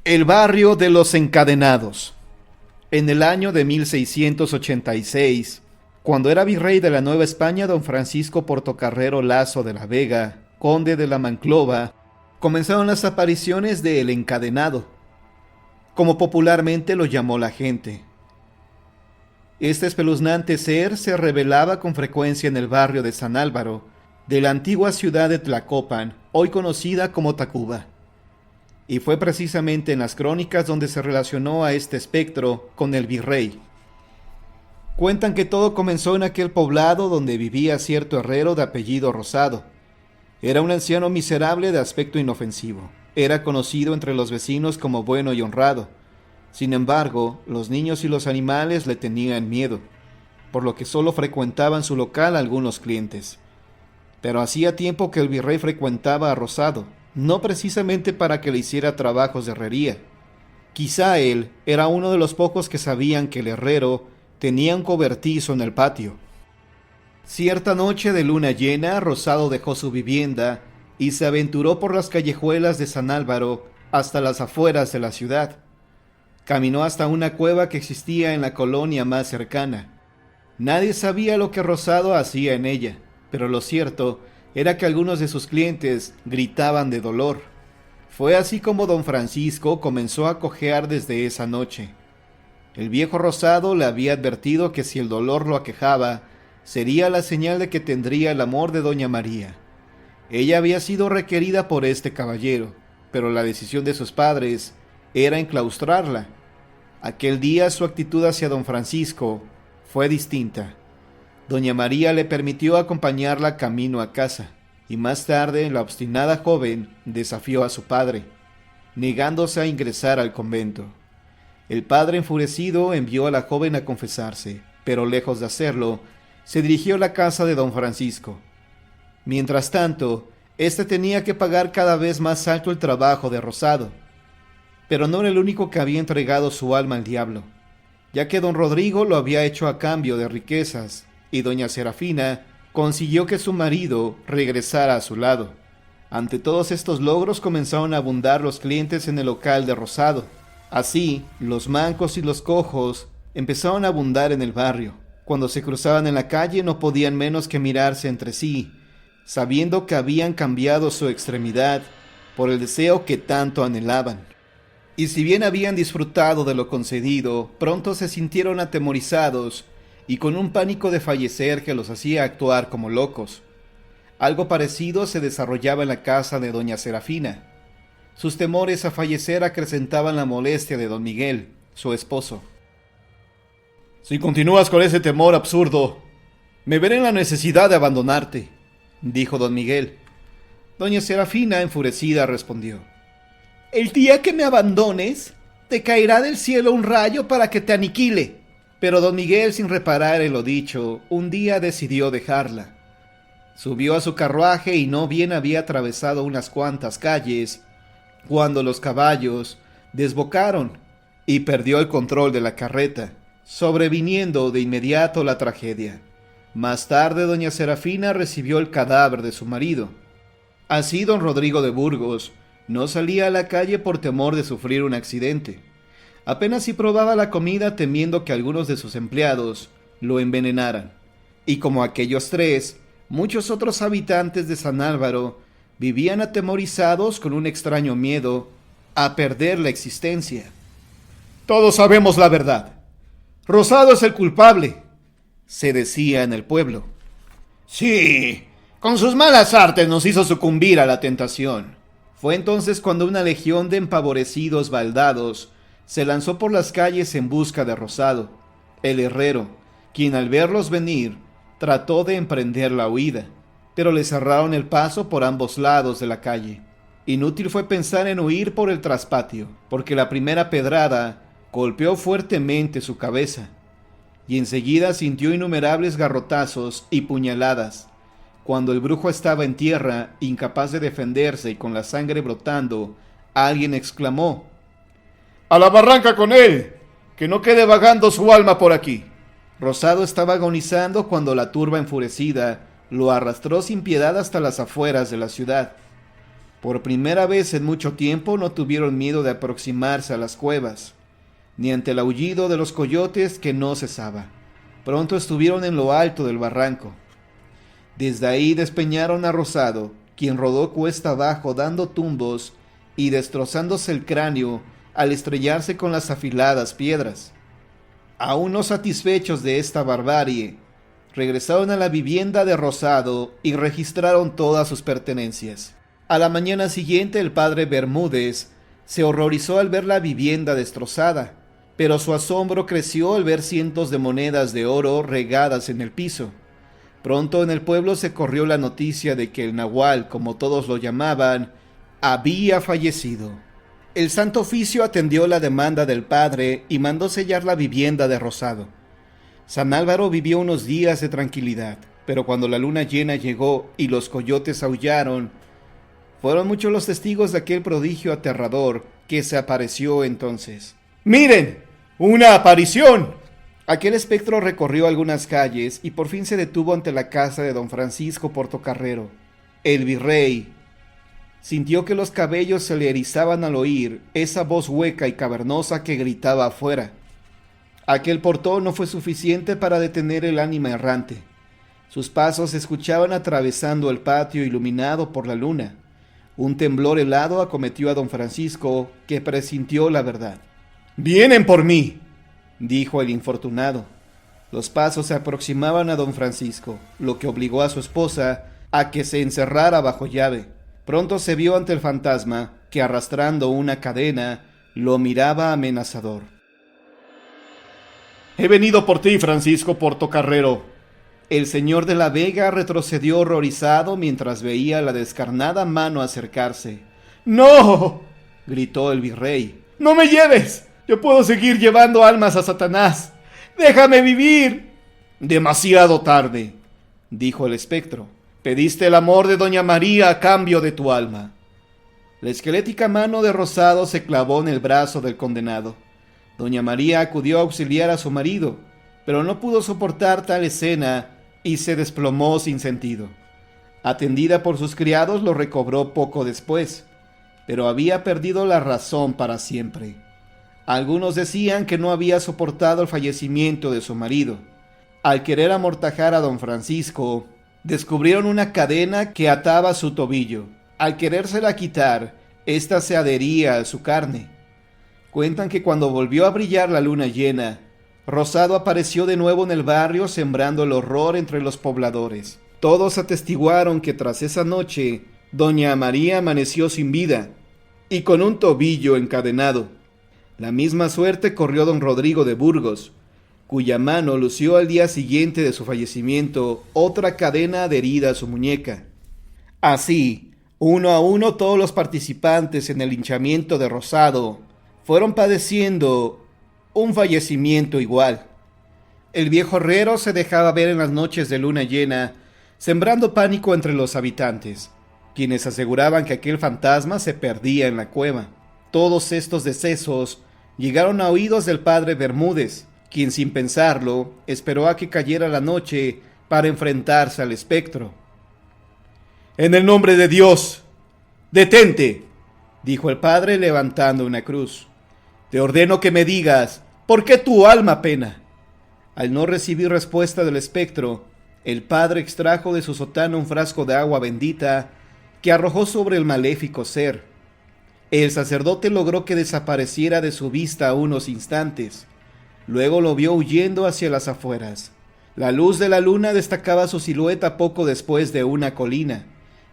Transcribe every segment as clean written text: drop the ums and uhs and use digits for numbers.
El barrio de los encadenados. En el año de 1686, cuando era virrey de la Nueva España, don Francisco Portocarrero Lazo de la Vega, conde de la Monclova, comenzaron las apariciones de El Encadenado, como popularmente lo llamó la gente. Este espeluznante ser se revelaba con frecuencia en el barrio de San Álvaro, de la antigua ciudad de Tlacopan, hoy conocida como Tacuba. Y fue precisamente en las crónicas donde se relacionó a este espectro con el virrey. Cuentan que todo comenzó en aquel poblado donde vivía cierto herrero de apellido Rosado. Era un anciano miserable de aspecto inofensivo. Era conocido entre los vecinos como bueno y honrado. Sin embargo, los niños y los animales le tenían miedo, por lo que solo frecuentaban su local algunos clientes. Pero hacía tiempo que el virrey frecuentaba a Rosado, no precisamente para que le hiciera trabajos de herrería. Quizá él era uno de los pocos que sabían que el herrero tenía un cobertizo en el patio. Cierta noche de luna llena, Rosado dejó su vivienda y se aventuró por las callejuelas de San Álvaro hasta las afueras de la ciudad. Caminó hasta una cueva que existía en la colonia más cercana. Nadie sabía lo que Rosado hacía en ella, pero lo cierto era que algunos de sus clientes gritaban de dolor. Fue así como don Francisco comenzó a cojear desde esa noche. El viejo Rosado le había advertido que si el dolor lo aquejaba, sería la señal de que tendría el amor de doña María. Ella había sido requerida por este caballero, pero la decisión de sus padres era enclaustrarla. Aquel día su actitud hacia don Francisco fue distinta. Doña María le permitió acompañarla camino a casa, y más tarde la obstinada joven desafió a su padre, negándose a ingresar al convento. El padre enfurecido envió a la joven a confesarse, pero lejos de hacerlo, se dirigió a la casa de don Francisco. Mientras tanto, éste tenía que pagar cada vez más alto el trabajo de Rosado, pero no era el único que había entregado su alma al diablo, ya que don Rodrigo lo había hecho a cambio de riquezas, y doña Serafina consiguió que su marido regresara a su lado. Ante todos estos logros comenzaron a abundar los clientes en el local de Rosado. Así, los mancos y los cojos empezaron a abundar en el barrio. Cuando se cruzaban en la calle no podían menos que mirarse entre sí, sabiendo que habían cambiado su extremidad por el deseo que tanto anhelaban. Y si bien habían disfrutado de lo concedido, pronto se sintieron atemorizados y con un pánico de fallecer que los hacía actuar como locos. Algo parecido se desarrollaba en la casa de doña Serafina. Sus temores a fallecer acrecentaban la molestia de don Miguel, su esposo. «Si continúas con ese temor absurdo, me veré en la necesidad de abandonarte», dijo don Miguel. Doña Serafina, enfurecida, respondió: «El día que me abandones, te caerá del cielo un rayo para que te aniquile». Pero don Miguel, sin reparar en lo dicho, un día decidió dejarla. Subió a su carruaje y no bien había atravesado unas cuantas calles, cuando los caballos desbocaron y perdió el control de la carreta, sobreviniendo de inmediato la tragedia. Más tarde doña Serafina recibió el cadáver de su marido. Así don Rodrigo de Burgos no salía a la calle por temor de sufrir un accidente. Apenas si probaba la comida temiendo que algunos de sus empleados lo envenenaran. Y como aquellos tres, muchos otros habitantes de San Álvaro vivían atemorizados con un extraño miedo a perder la existencia. «Todos sabemos la verdad. Rosado es el culpable», se decía en el pueblo. «Sí, con sus malas artes nos hizo sucumbir a la tentación». Fue entonces cuando una legión de empavorecidos baldados se lanzó por las calles en busca de Rosado, el herrero, quien al verlos venir trató de emprender la huida, pero le cerraron el paso por ambos lados de la calle. Inútil fue pensar en huir por el traspatio, porque la primera pedrada golpeó fuertemente su cabeza, y enseguida sintió innumerables garrotazos y puñaladas. Cuando el brujo estaba en tierra, incapaz de defenderse y con la sangre brotando, alguien exclamó: «¡A la barranca con él! ¡Que no quede vagando su alma por aquí!». Rosado estaba agonizando cuando la turba enfurecida lo arrastró sin piedad hasta las afueras de la ciudad. Por primera vez en mucho tiempo no tuvieron miedo de aproximarse a las cuevas, ni ante el aullido de los coyotes que no cesaba. Pronto estuvieron en lo alto del barranco. Desde ahí despeñaron a Rosado, quien rodó cuesta abajo dando tumbos y destrozándose el cráneo al estrellarse con las afiladas piedras. Aún no satisfechos de esta barbarie, regresaron a la vivienda de Rosado y registraron todas sus pertenencias. A la mañana siguiente el padre Bermúdez se horrorizó al ver la vivienda destrozada, pero su asombro creció al ver cientos de monedas de oro regadas en el piso. Pronto en el pueblo se corrió la noticia de que el nahual, como todos lo llamaban, había fallecido. El Santo Oficio atendió la demanda del padre y mandó sellar la vivienda de Rosado. San Álvaro vivió unos días de tranquilidad, pero cuando la luna llena llegó y los coyotes aullaron, fueron muchos los testigos de aquel prodigio aterrador que se apareció entonces. ¡Miren! ¡Una aparición! Aquel espectro recorrió algunas calles y por fin se detuvo ante la casa de don Francisco Portocarrero. El virrey sintió que los cabellos se le erizaban al oír esa voz hueca y cavernosa que gritaba afuera. Aquel portón no fue suficiente para detener el ánima errante. Sus pasos se escuchaban atravesando el patio iluminado por la luna. Un temblor helado acometió a don Francisco, que presintió la verdad. «¡Vienen por mí!», dijo el infortunado. Los pasos se aproximaban a don Francisco, lo que obligó a su esposa a que se encerrara bajo llave. Pronto se vio ante el fantasma, que arrastrando una cadena, lo miraba amenazador. «He venido por ti, Francisco Portocarrero». El señor de la Vega retrocedió horrorizado mientras veía la descarnada mano acercarse. «¡No!», gritó el virrey. «¡No me lleves! Yo puedo seguir llevando almas a Satanás. ¡Déjame vivir!». «Demasiado tarde», dijo el espectro. «Pediste el amor de doña María a cambio de tu alma». La esquelética mano de Rosado se clavó en el brazo del condenado. Doña María acudió a auxiliar a su marido, pero no pudo soportar tal escena y se desplomó sin sentido. Atendida por sus criados, lo recobró poco después, pero había perdido la razón para siempre. Algunos decían que no había soportado el fallecimiento de su marido. Al querer amortajar a don Francisco, descubrieron una cadena que ataba su tobillo. Al querérsela quitar, ésta se adhería a su carne. Cuentan que cuando volvió a brillar la luna llena, Rosado apareció de nuevo en el barrio sembrando el horror entre los pobladores. Todos atestiguaron que tras esa noche, doña María amaneció sin vida y con un tobillo encadenado. La misma suerte corrió don Rodrigo de Burgos, cuya mano lució al día siguiente de su fallecimiento otra cadena adherida a su muñeca. Así, uno a uno todos los participantes en el linchamiento de Rosado fueron padeciendo un fallecimiento igual. El viejo herrero se dejaba ver en las noches de luna llena, sembrando pánico entre los habitantes, quienes aseguraban que aquel fantasma se perdía en la cueva. Todos estos decesos llegaron a oídos del padre Bermúdez, quien sin pensarlo esperó a que cayera la noche para enfrentarse al espectro. «En el nombre de Dios, detente», dijo el padre levantando una cruz. «Te ordeno que me digas, ¿por qué tu alma pena?». Al no recibir respuesta del espectro, el padre extrajo de su sotana un frasco de agua bendita que arrojó sobre el maléfico ser. El sacerdote logró que desapareciera de su vista unos instantes. Luego lo vio huyendo hacia las afueras. La luz de la luna destacaba su silueta poco después de una colina,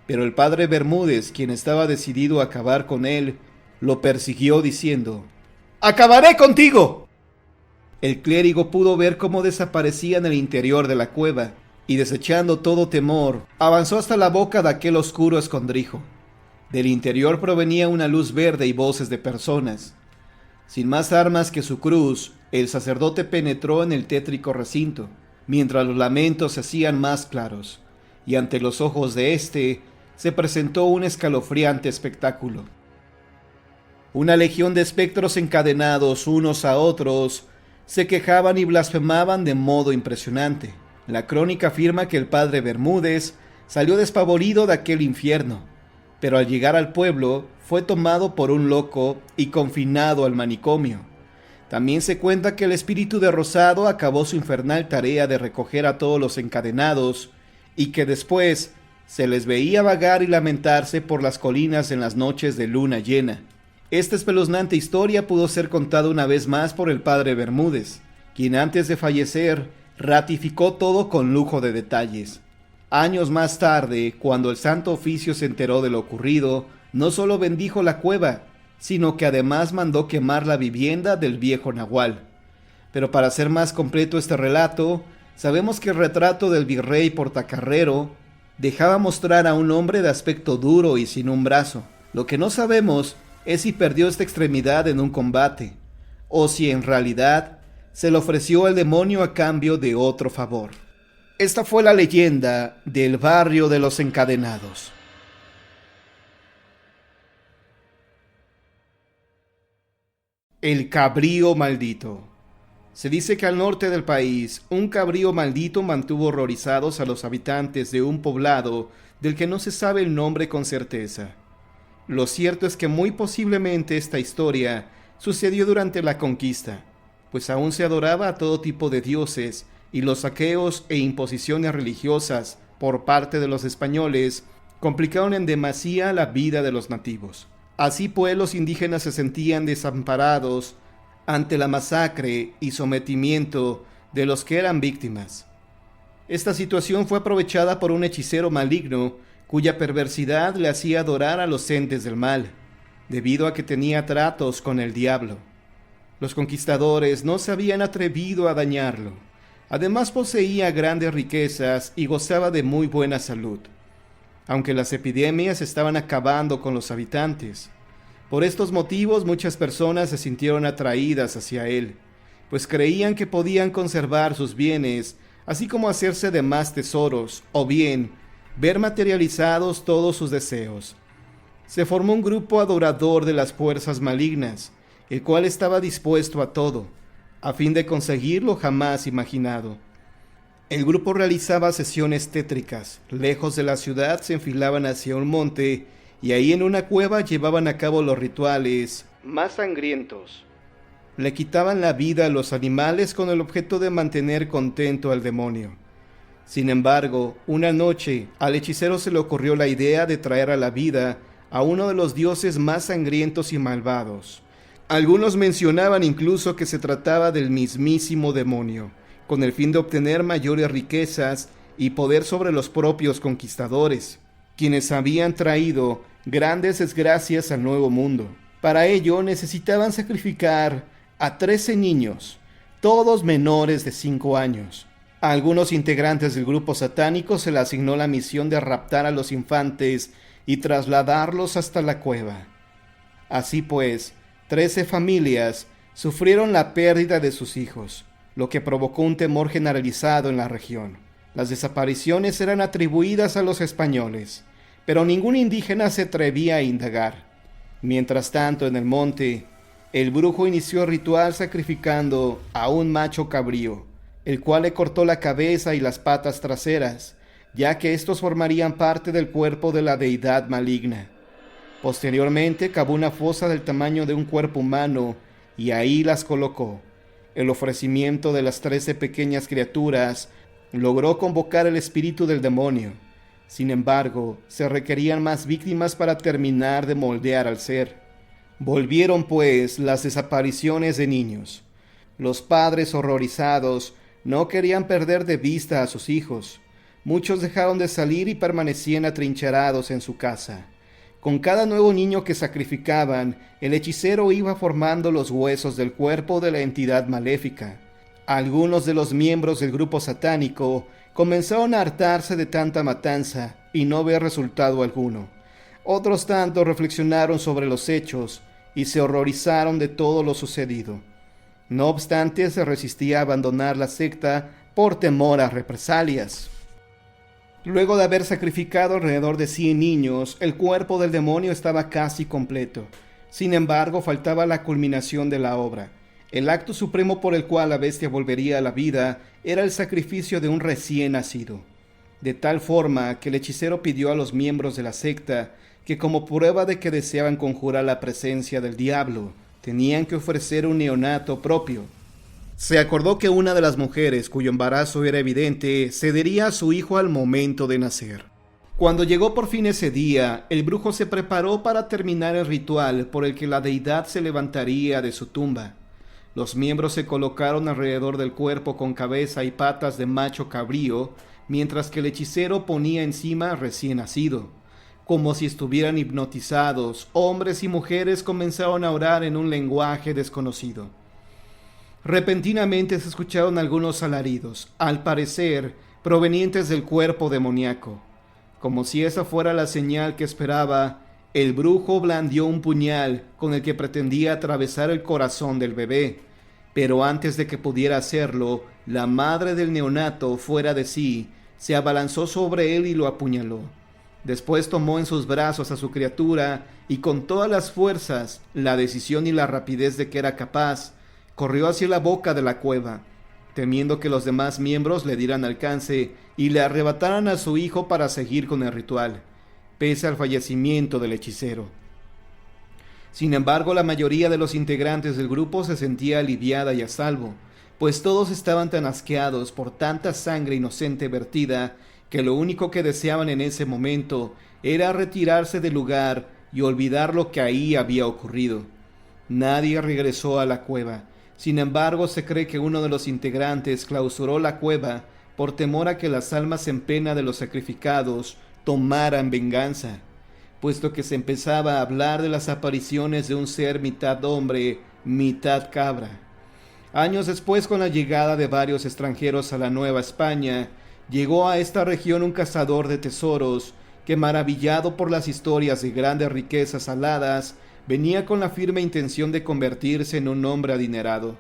pero el padre Bermúdez, quien estaba decidido a acabar con él, lo persiguió diciendo: «¡Acabaré contigo!». El clérigo pudo ver cómo desaparecía en el interior de la cueva, y desechando todo temor, avanzó hasta la boca de aquel oscuro escondrijo. Del interior provenía una luz verde y voces de personas. Sin más armas que su cruz, el sacerdote penetró en el tétrico recinto, mientras los lamentos se hacían más claros, y ante los ojos de éste se presentó un escalofriante espectáculo. Una legión de espectros encadenados unos a otros se quejaban y blasfemaban de modo impresionante. La crónica afirma que el padre Bermúdez salió despavorido de aquel infierno, pero al llegar al pueblo fue tomado por un loco y confinado al manicomio. También se cuenta que el espíritu de Rosado acabó su infernal tarea de recoger a todos los encadenados y que después se les veía vagar y lamentarse por las colinas en las noches de luna llena. Esta espeluznante historia pudo ser contada una vez más por el padre Bermúdez, quien antes de fallecer ratificó todo con lujo de detalles. Años más tarde, cuando el Santo Oficio se enteró de lo ocurrido, no solo bendijo la cueva, sino que además mandó quemar la vivienda del viejo Nahual. Pero para hacer más completo este relato, sabemos que el retrato del virrey Portocarrero dejaba mostrar a un hombre de aspecto duro y sin un brazo. Lo que no sabemos es si perdió esta extremidad en un combate, o si en realidad se le ofreció al demonio a cambio de otro favor. Esta fue la leyenda del barrio de los encadenados. El cabrío maldito. Se dice que al norte del país, un cabrío maldito mantuvo horrorizados a los habitantes de un poblado del que no se sabe el nombre con certeza. Lo cierto es que muy posiblemente esta historia sucedió durante la conquista, pues aún se adoraba a todo tipo de dioses y los saqueos e imposiciones religiosas por parte de los españoles complicaron en demasía la vida de los nativos. Así pues, los indígenas se sentían desamparados ante la masacre y sometimiento de los que eran víctimas. Esta situación fue aprovechada por un hechicero maligno cuya perversidad le hacía adorar a los entes del mal, debido a que tenía tratos con el diablo. Los conquistadores no se habían atrevido a dañarlo. Además poseía grandes riquezas y gozaba de muy buena salud, aunque las epidemias estaban acabando con los habitantes. Por estos motivos muchas personas se sintieron atraídas hacia él, pues creían que podían conservar sus bienes, así como hacerse de más tesoros, o bien ver materializados todos sus deseos. Se formó un grupo adorador de las fuerzas malignas, el cual estaba dispuesto a todo, a fin de conseguir lo jamás imaginado. El grupo realizaba sesiones tétricas. Lejos de la ciudad se enfilaban hacia un monte y ahí en una cueva llevaban a cabo los rituales más sangrientos. Le quitaban la vida a los animales con el objeto de mantener contento al demonio. Sin embargo, una noche al hechicero se le ocurrió la idea de traer a la vida a uno de los dioses más sangrientos y malvados. Algunos mencionaban incluso que se trataba del mismísimo demonio, con el fin de obtener mayores riquezas y poder sobre los propios conquistadores, quienes habían traído grandes desgracias al Nuevo Mundo. Para ello necesitaban sacrificar a 13 niños, todos menores de 5 años. A algunos integrantes del grupo satánico se le asignó la misión de raptar a los infantes y trasladarlos hasta la cueva. Así pues, 13 familias sufrieron la pérdida de sus hijos, lo que provocó un temor generalizado en la región. Las desapariciones eran atribuidas a los españoles, pero ningún indígena se atrevía a indagar. Mientras tanto, en el monte, el brujo inició el ritual sacrificando a un macho cabrío, el cual le cortó la cabeza y las patas traseras, ya que estos formarían parte del cuerpo de la deidad maligna. Posteriormente cavó una fosa del tamaño de un cuerpo humano y ahí las colocó. El ofrecimiento de las 13 pequeñas criaturas logró convocar el espíritu del demonio. Sin embargo, se requerían más víctimas para terminar de moldear al ser. Volvieron pues las desapariciones de niños. Los padres horrorizados no querían perder de vista a sus hijos. Muchos dejaron de salir y permanecían atrincherados en su casa. Con cada nuevo niño que sacrificaban, el hechicero iba formando los huesos del cuerpo de la entidad maléfica. Algunos de los miembros del grupo satánico comenzaron a hartarse de tanta matanza y no ver resultado alguno. Otros tantos reflexionaron sobre los hechos y se horrorizaron de todo lo sucedido. No obstante, se resistía a abandonar la secta por temor a represalias. Luego de haber sacrificado alrededor de 100 niños, el cuerpo del demonio estaba casi completo. Sin embargo, faltaba la culminación de la obra. El acto supremo por el cual la bestia volvería a la vida era el sacrificio de un recién nacido. De tal forma que el hechicero pidió a los miembros de la secta que como prueba de que deseaban conjurar la presencia del diablo, tenían que ofrecer un neonato propio. Se acordó que una de las mujeres, cuyo embarazo era evidente, cedería a su hijo al momento de nacer. Cuando llegó por fin ese día, el brujo se preparó para terminar el ritual por el que la deidad se levantaría de su tumba. Los miembros se colocaron alrededor del cuerpo con cabeza y patas de macho cabrío, mientras que el hechicero ponía encima al recién nacido. Como si estuvieran hipnotizados, hombres y mujeres comenzaron a orar en un lenguaje desconocido. Repentinamente se escucharon algunos alaridos, al parecer provenientes del cuerpo demoníaco. Como si esa fuera la señal que esperaba, el brujo blandió un puñal con el que pretendía atravesar el corazón del bebé. Pero antes de que pudiera hacerlo, la madre del neonato, fuera de sí, se abalanzó sobre él y lo apuñaló. Después tomó en sus brazos a su criatura y con todas las fuerzas, la decisión y la rapidez de que era capaz, corrió hacia la boca de la cueva, temiendo que los demás miembros le dieran alcance y le arrebataran a su hijo para seguir con el ritual, pese al fallecimiento del hechicero. Sin embargo, la mayoría de los integrantes del grupo se sentía aliviada y a salvo, pues todos estaban tan asqueados por tanta sangre inocente vertida que lo único que deseaban en ese momento era retirarse del lugar y olvidar lo que ahí había ocurrido. Nadie regresó a la cueva. Sin embargo, se cree que uno de los integrantes clausuró la cueva por temor a que las almas en pena de los sacrificados tomaran venganza, puesto que se empezaba a hablar de las apariciones de un ser mitad hombre, mitad cabra. Años después, con la llegada de varios extranjeros a la Nueva España, llegó a esta región un cazador de tesoros que, maravillado por las historias de grandes riquezas aladas, venía con la firme intención de convertirse en un hombre adinerado.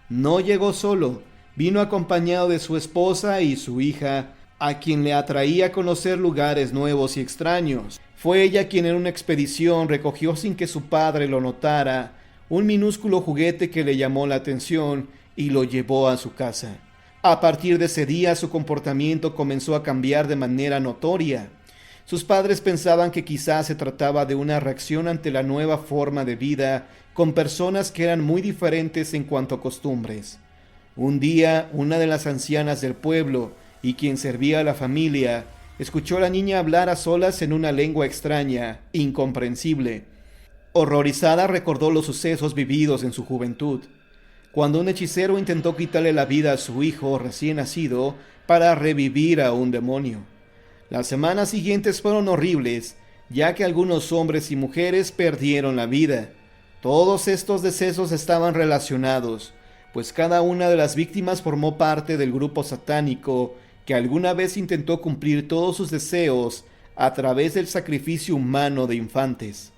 No llegó solo, vino acompañado de su esposa y su hija, a quien le atraía a conocer lugares nuevos y extraños. Fue ella quien en una expedición recogió sin que su padre lo notara un minúsculo juguete que le llamó la atención y lo llevó a su casa. A partir de ese día su comportamiento comenzó a cambiar de manera notoria. Sus padres pensaban que quizás se trataba de una reacción ante la nueva forma de vida con personas que eran muy diferentes en cuanto a costumbres. Un día, una de las ancianas del pueblo, y quien servía a la familia, escuchó a la niña hablar a solas en una lengua extraña, incomprensible. Horrorizada recordó los sucesos vividos en su juventud, cuando un hechicero intentó quitarle la vida a su hijo recién nacido para revivir a un demonio. Las semanas siguientes fueron horribles, ya que algunos hombres y mujeres perdieron la vida. Todos estos decesos estaban relacionados, pues cada una de las víctimas formó parte del grupo satánico que alguna vez intentó cumplir todos sus deseos a través del sacrificio humano de infantes.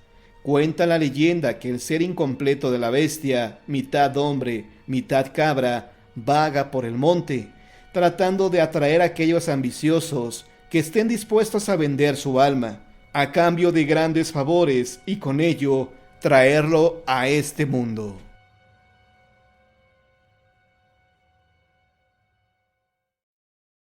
Cuenta la leyenda que el ser incompleto de la bestia, mitad hombre, mitad cabra, vaga por el monte, tratando de atraer a aquellos ambiciosos que estén dispuestos a vender su alma, a cambio de grandes favores, y con ello traerlo a este mundo.